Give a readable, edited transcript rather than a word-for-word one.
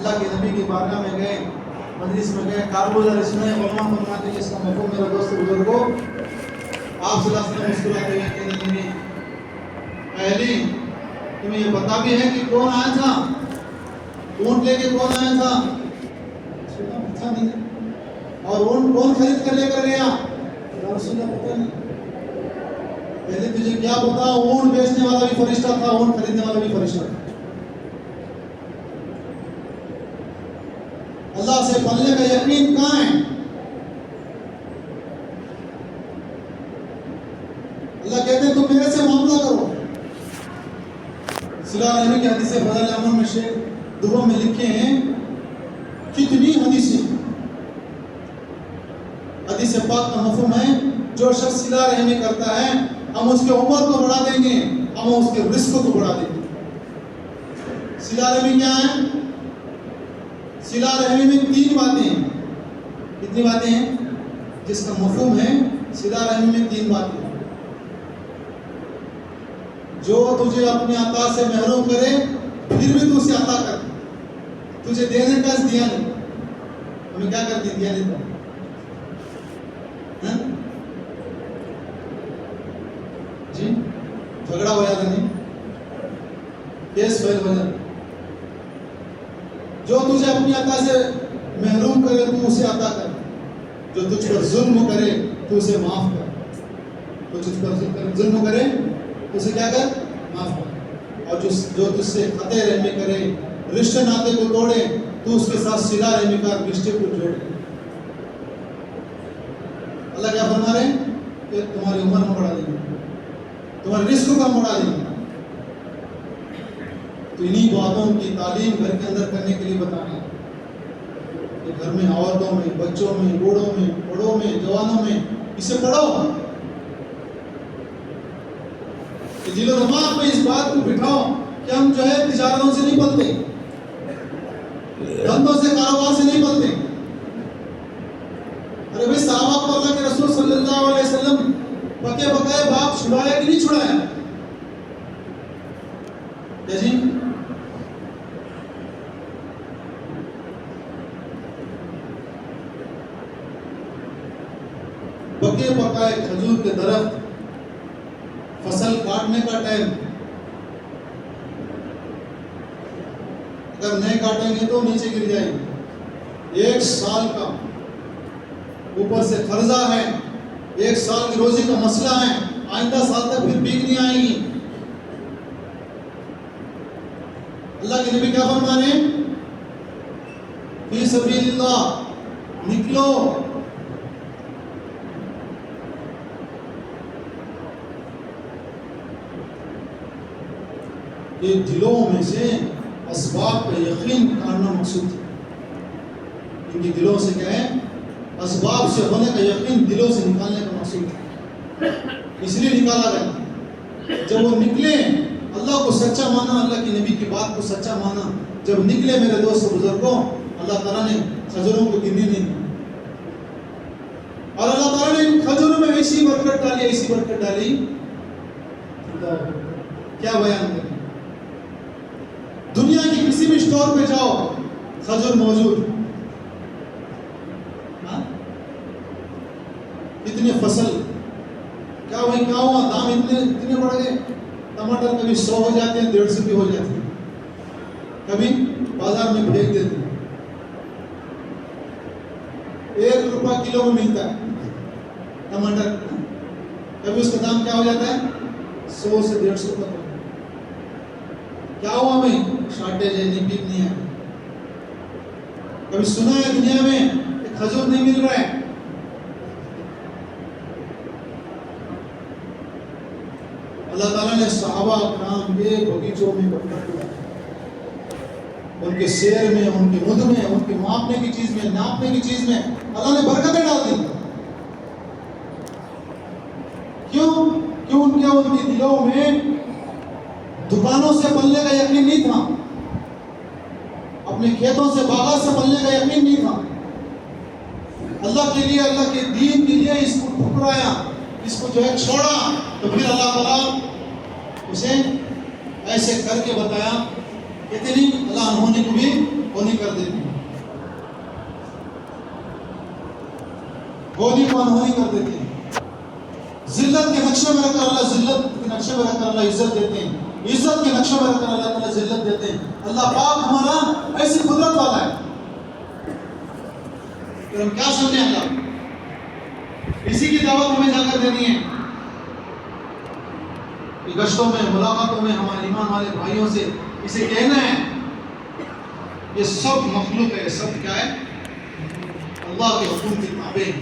اللہ کے نبی کی بارگاہ میں گئے، مجلس میں گئے، کارگزار اس میں علماء فرماتے ہیں اس کا مفہوم میرا دوست بزرگوں، آپ صلی اللہ علیہ وسلم مسکراتے ہوئے کہنے لگے علی تمہیں یہ پتا بھی ہے کہ کون آیا تھا، اونٹ لے کے کون آیا تھا؟ پتا نہیں. اور اونٹ کون خرید کر لے کر گیا؟ یا رسول اللہ پتا نہیں. پہلے تجھے کیا پتا اونٹ بیچنے والا بھی فرشتہ تھا، اونٹ خریدنے والا بھی فرشتہ تھا. اللہ سے پلنے کا یقین کہاں ہے؟ اللہ کہتے ہیں تم میرے سے معاملہ کرو. صلہ رحمی کی حدیث فضل العمل میں شیخ دعا میں لکھے ہیں کتنی حدیثیں. حدیث پاک کا مفہوم ہے جو شخص صلہ رحمی کرتا ہے ہم اس کے عمر کو بڑھا دیں گے، ہم اس کے رزق کو بڑھا دیں گے. صلہ رحمی کیا ہے؟ صلہ رحمی میں 3 باتیں ہیں. کتنی باتیں ہیں؟ جس کا مفہوم ہے صلہ رحمی میں 3 باتیں ہیں. جو تجھے اپنے عطا سے محروم کرے پھر بھی تو اسے عطا کر. تجھے دینے کا دیا نہیں، ہمیں کیا کرتی دیا نہیں. جی جھگڑا ہو جاتا نہیں، کیس فیل ہو جاتا. جو تجھے اپنی عطا سے محروم کرے تو اسے عطا کر. جو تجھ پر ظلم کرے تو اسے معاف کر. جو تجھ پر ظلم کرے تو اسے کیا کر؟ معاف کر. اور جو تجھ سے قطع رحمی کرے، رشتے ناطے کو توڑے تو اس کے ساتھ صلہ رحمی کا رشتے کو جوڑے. اللہ کیا فرما رہے ہیں کہ تمہاری عمر میں بڑھا دیں گے، تمہارے رزق کا بڑھا دیں گے. تو انہی باتوں کی تعلیم گھر کے اندر کرنے کے لیے بتانا ہے کہ گھر میں عورتوں میں، بچوں میں، بوڑھوں میں، بڑوں میں، جوانوں میں اسے پڑھو. کہ دل و دماغ میں اس بات کو بٹھاؤ کہ ہم جو ہے تجارتوں سے نہیں پلتے، دھندوں سے، کاروبار سے نہیں پلتے. ارے بھائی صحابہ کو اللہ کے رسول صلی اللہ علیہ وسلم پکے پکائے باپ چھڑایا کہ نہیں چھڑایا؟ جی پکے پکائے کھجور کے درخت، فصل کاٹنے کا ٹائم، اگر نہیں کاٹیں گے تو نیچے گر جائیں گے. 1 سال کا اوپر سے قرضہ ہے، 1 سال کی روزی کا مسئلہ ہے، آئندہ سال تک پھر بیک نہیں آئے گی. اللہ کے نبی کیا فرما رہے ہیں؟ فی سبیل اللہ نکلو. یہ دلوں میں سے اسباب کا یقین کرنا مقصود ہے. ان کی دلوں سے کیا ہے؟ اسباب سے ہونے کا یقین دلوں سے نکالنے کا مقصود ہے. اس لیے نکالا گیا. جب وہ نکلے اللہ کو سچا مانا، اللہ کے نبی کی بات کو سچا مانا. جب نکلے میرے دوست بزرگوں اللہ تعالیٰ نے کھجوروں کو گننے نہیں دیا. اور اللہ تعالیٰ نے ان کھجوروں میں ایسی برکت ڈالی، ایسی برکت ڈالی کیا بیان کریں. دنیا کی کسی بھی اسٹور پہ جاؤ کھجور موجود. اتنے فصل کیا ہوئی، کیا ہوا، دام اتنے بڑھ گئے. ٹماٹر کبھی 100 ہو جاتے ہیں، 150 بھی ہو جاتے ہیں، کبھی بازار میں پھینک دیتے ہیں. 1 روپیہ کلو میں ملتا ہے ٹماٹر، کبھی اس کا دام کیا ہو جاتا ہے 100 سے 150 تک. کیا ہوا بھائی؟ شارٹیج ہے، نہیں ہے. کبھی سنا ہے دنیا میں کہ کھجور نہیں مل رہا ہے. اللہ تعالیٰ نے صحابہ کرام کے بغیچوں میں برکت ڈالی. ان کے سیر میں، ان کے مد میں، ان کے ماپنے کی چیز میں، ناپنے کی چیز میں اللہ نے برکتیں ڈال دی. کیوں کہ ان کے دلوں میں دکانوں سے پلنے کا یقین نہیں تھا، اپنے کھیتوں سے، باغات سے پلنے کا یقین نہیں تھا. اللہ کے لیے، اللہ کے دین کے لیے اس کو ٹھکرایا، اس کو جو ہے چھوڑا. تو پھر اللہ تعالیٰ اسے ایسے کر کے بتایا. اتنی اللہ انہوں نے کو بھی ہونی کر دیتی ہیں، ہونی کو انہونی کر دیتے ہیں۔ ذلت کے نقشے میں رکھ کر اللہ ذلت کے نقشے میں رکھ کر اللہ عزت دیتے ہیں، عزت کے نقشے میں رکھ کر اللہ تعالیٰ ذلت دیتے ہیں۔ اللہ پاک ہمارا ایسی قدرت والا ہے، پھر ہم کیا سمجھیں اللہ؟ اسی کی دعوت ہمیں جا کر دینی ہے کہ گشتوں میں، ملاقاتوں میں ہمارے ایمان والے بھائیوں سے اسے کہنا ہے یہ سب مخلوق ہے، سب کیا ہے؟ اللہ کے حکم کے تابع